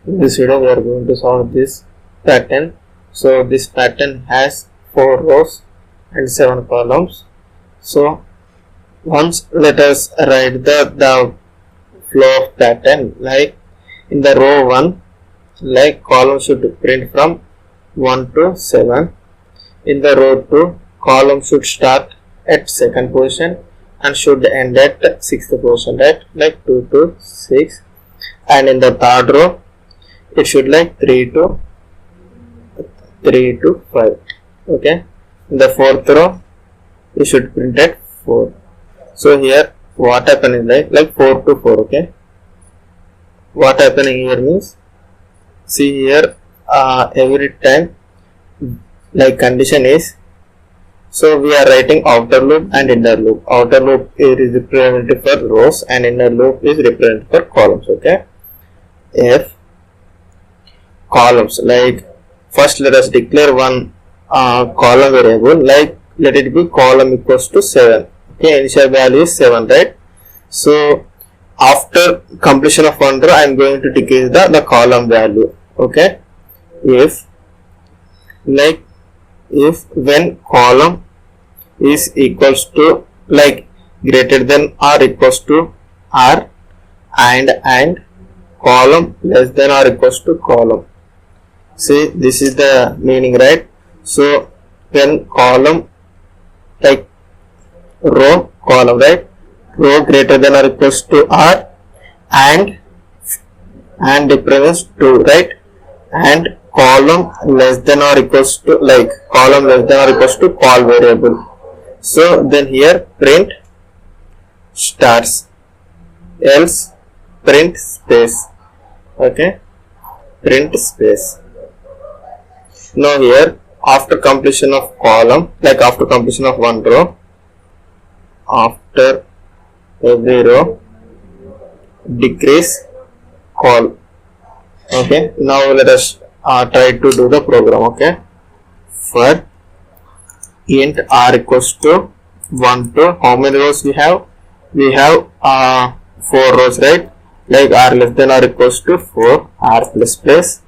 In this video we are going to solve this pattern. So this pattern has 4 rows and 7 columns. So once let us write the flow of pattern. Like in the row 1, like column should print from 1 to 7. In the row 2, column should start at second position and should end at 6th position, right? Like 2 to 6. And in the third row, it should like 3 to 5. Okay. In the fourth row, it should print at 4. So here what happened is like 4 to 4. Okay. What happening here means, see here every time like condition is, so we are writing outer loop and inner loop. Outer loop is represented for rows and inner loop is represented for columns. Okay. If columns, like first let us declare one column variable, like let it be column equals to 7. Okay, initial value is 7, right? So after completion of one row, I am going to decrease the column value. Okay, if when column is equals to like greater than or equals to r and column less than or equals to column. See, this is the meaning, right? So when column like row column, right? Row greater than or equals to r and represents 2, right? And column less than or equals to like column less than or equals to call variable. So then here print stars, else print space. Okay, print space. Now here after completion of column, like after completion of one row, after every row decrease call. Okay, now let us try to do the program. Okay, for int r equals to 1 to how many rows we have? We have 4 rows, right? Like r less than or equals to 4, r plus plus.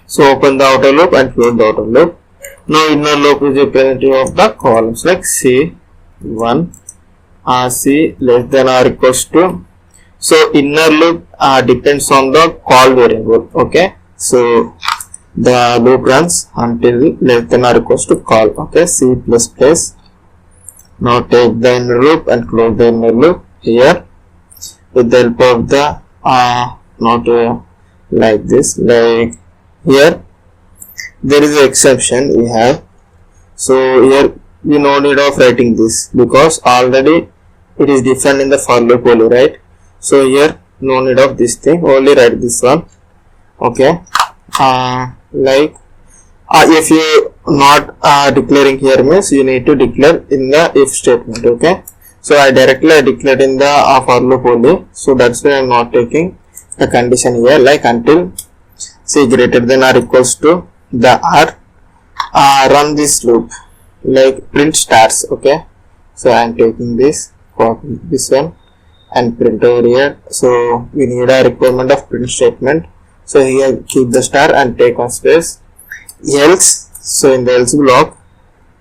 So open the outer loop and close the outer loop. Now inner loop is representative of the columns, like C1, C less than or equals to. So inner loop depends on the call variable. Okay, so the loop runs until less than or equals to call. Okay, C plus plus. Now take the inner loop and close the inner loop here with the help of the not like this, like here there is an exception we have. So here we no need of writing this because already it is defined in the for loop only, right? So here no need of this thing, only write this one. Okay, like if you not declaring here means you need to declare in the if statement. Okay, so I directly declared in the for loop only, so that's why I am not taking the condition here, like until c greater than or equals to the r. Run this loop, like print stars. Okay, so I am taking this, copy this one and print over here. So we need a requirement of print statement, so here keep the star and take on space. Else, so in the else block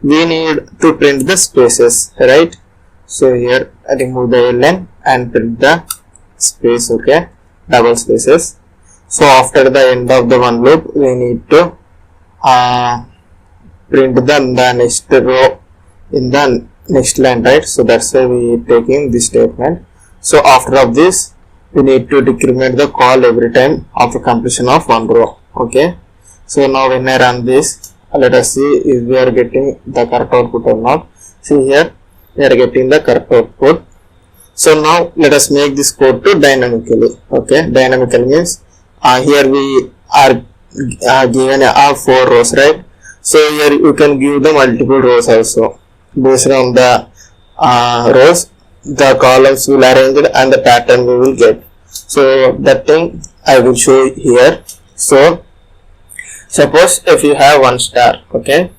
we need to print the spaces, right? So here I remove the ln and print the space. Okay, double spaces. So after the end of the one loop we need to print the next row in the next line, right? So that's why we taking this statement. So after of this we need to decrement the call every time after completion of one row. Okay, so now when I run this, let us see if we are getting the correct output or not. See here we are getting the correct output. So now let us make this code to dynamically. Okay, dynamically means here we are given 4 rows, right? So here you can give the multiple rows also. Based on the rows, the columns will arrange it and the pattern we will get. So that thing I will show here. So suppose if you have 1 star, okay,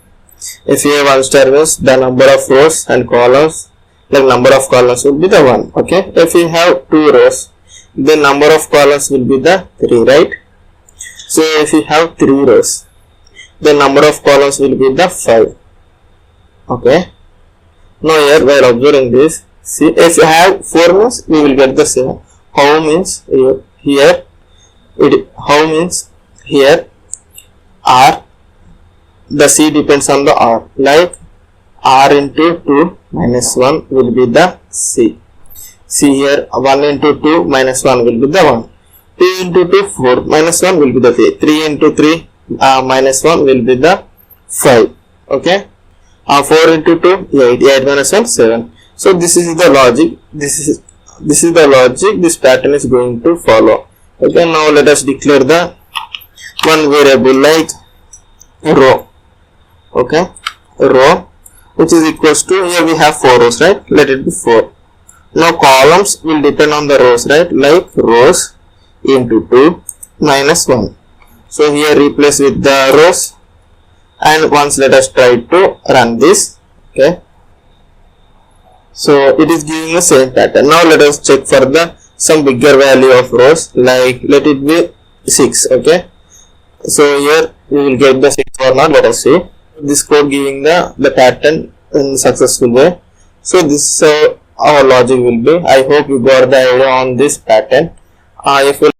if you have 1 star means the number of rows and columns, like number of columns will be the 1. Okay, if you have 2 rows the number of columns will be the 3, right? So if you have 3 rows, the number of columns will be the 5. Okay. Now here while observing this, see, if you have 4 means we will get the same. How means here how means here R, the C depends on the R, like R into 2 minus 1 will be the C. See here 1 into 2 minus 1 will be the 1. 2 into 2 4 minus 1 will be the 3. 3 into 3 minus 1 will be the 5. Okay. 4 into 2 8. 8 minus 1 7. So this is the logic. This is the logic this pattern is going to follow. Okay. Now let us declare the one variable like row. Okay. Row, which is equals to, here we have 4 rows, right? Let it be 4. Now columns will depend on the rows, right? Like rows into 2 minus 1. So here replace with the rows, and once let us try to run this. Okay. So it is giving the same pattern. Now let us check for the some bigger value of rows, like let it be 6. Okay. So here we will get the 6 or not. Let us see. This code giving the pattern in successful way. So this our logic will be. I hope you got the idea on this pattern. If you